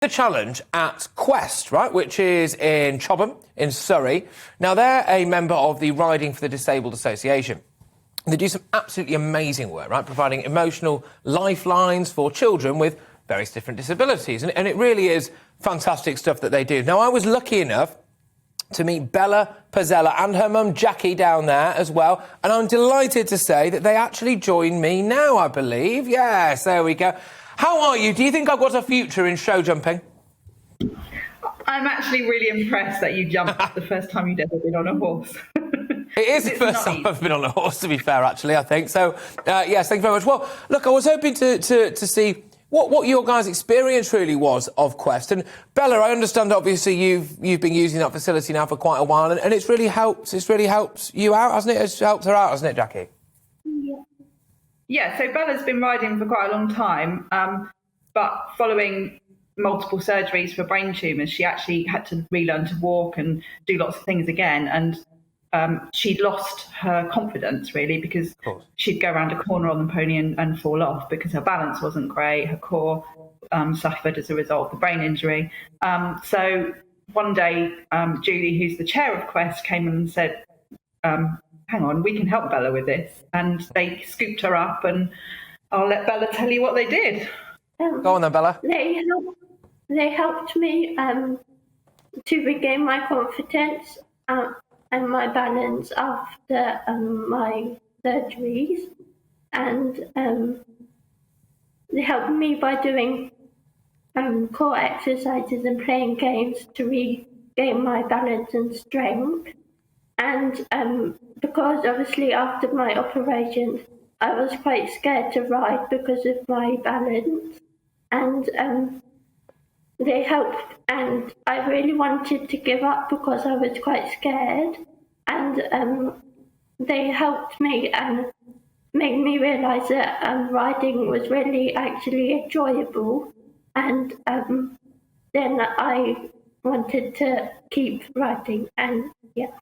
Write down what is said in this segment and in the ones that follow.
The challenge at Quest, right, which is in Chobham, in Surrey. Now, they're a member of the Riding for the Disabled Association. They do some absolutely amazing work, right, providing emotional lifelines for children with various different disabilities. And it really is fantastic stuff that they do. Now, I was lucky enough to meet Bella Pozella and her mum Jackie down there as well. And I'm delighted to say that they actually join me now, I believe. Yes, there we go. How are you? Do you think I've got a future in show jumping? I'm actually really impressed that you jumped the first time you'd ever been on a horse. It is the first time I've been on a horse, to be fair, actually, I think. So, yes, thank you very much. Well, look, I was hoping to see what your guys' experience really was of Quest. And Bella, I understand, obviously, you've been using that facility now for quite a while, and it's really helped. It's really helped you out, hasn't it? It's helped her out, hasn't it, Jackie? Yeah, so Bella's been riding for quite a long time, but following multiple surgeries for brain tumours, she actually had to relearn to walk and do lots of things again. And she'd lost her confidence, really, because she'd go around a corner on the pony and fall off because her balance wasn't great. Her core suffered as a result of the brain injury. So one day, Julie, who's the chair of Quest, came in and said, hang on, we can help Bella with this. And they scooped her up, and I'll let Bella tell you what they did. Go on then, Bella. They helped me to regain my confidence and my balance after my surgeries. And they helped me by doing core exercises and playing games to regain my balance and strength. And because obviously after my operation, I was quite scared to ride because of my balance. And they helped, and I really wanted to give up because I was quite scared. And they helped me and made me realise that riding was really actually enjoyable. And then I wanted to keep riding, and yeah.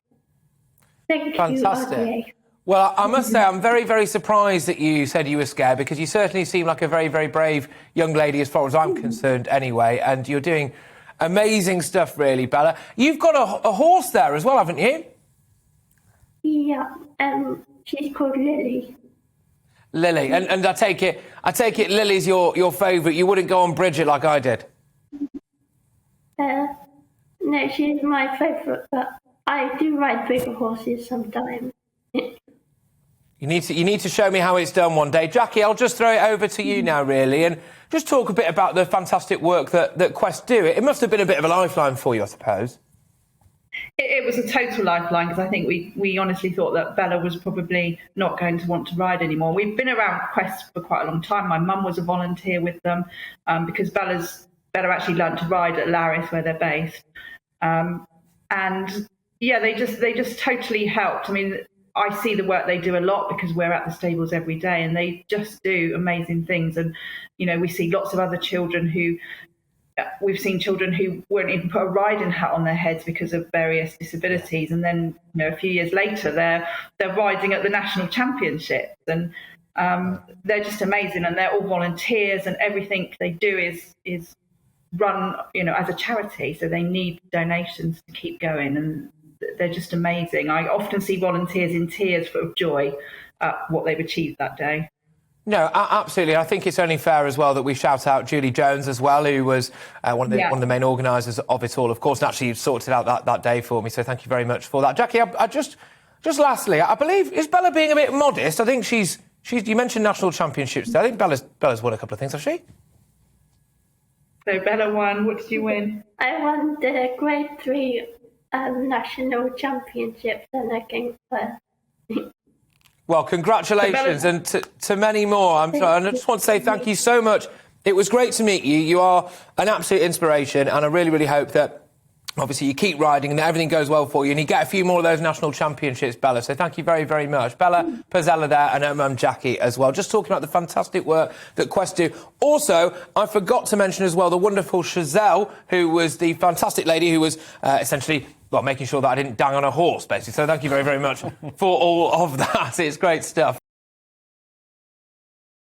Thank Fantastic. You, RDA. Well, I must say, I'm very, very surprised that you said you were scared, because you certainly seem like a very, very brave young lady as far as I'm concerned anyway, and you're doing amazing stuff, really, Bella. You've got a horse there as well, haven't you? Yeah, she's called Lily. Lily, and I take it Lily's your favourite. You wouldn't go on Bridget like I did? No, she's my favourite, but I do ride bigger horses sometimes. You need to show me how it's done one day. Jackie, I'll just throw it over to you now, really, and just talk a bit about the fantastic work that Quest do. It must have been a bit of a lifeline for you, I suppose. It was a total lifeline, because I think we honestly thought that Bella was probably not going to want to ride anymore. We've been around Quest for quite a long time. My mum was a volunteer with them because Bella actually learned to ride at Laris, where they're based. And yeah, they just totally helped. I mean, I see the work they do a lot because we're at the stables every day, and they just do amazing things. And, you know, we see lots of other children we've seen children who won't even put a riding hat on their heads because of various disabilities. And then, you know, a few years later, they're riding at the national championships, and they're just amazing. And they're all volunteers, and everything they do is run, you know, as a charity. So they need donations to keep going, and they're just amazing. I often see volunteers in tears of joy at what they've achieved that day. No, absolutely. I think it's only fair as well that we shout out Julie Jones as well, who was one of the main organisers of it all, of course, and actually sorted out that day for me. So thank you very much for that. Jackie, I just lastly, I believe, is Bella being a bit modest? I think she's you mentioned national championships there. I think Bella's won a couple of things, has she? So Bella won. What did you win? I won the Grade 3 national championships, and I came first. Well, congratulations, and to many more. And I just want to say thank you so much. It was great to meet you. You are an absolute inspiration, and I really, really hope that, obviously, you keep riding and that everything goes well for you, and you get a few more of those national championships, Bella. So thank you very, very much. Bella Pozella there, and her mum Jackie as well. Just talking about the fantastic work that Quest do. Also, I forgot to mention as well the wonderful Chazelle, who was the fantastic lady who was essentially making sure that I didn't dang on a horse, basically. So thank you very, very much for all of that. It's great stuff.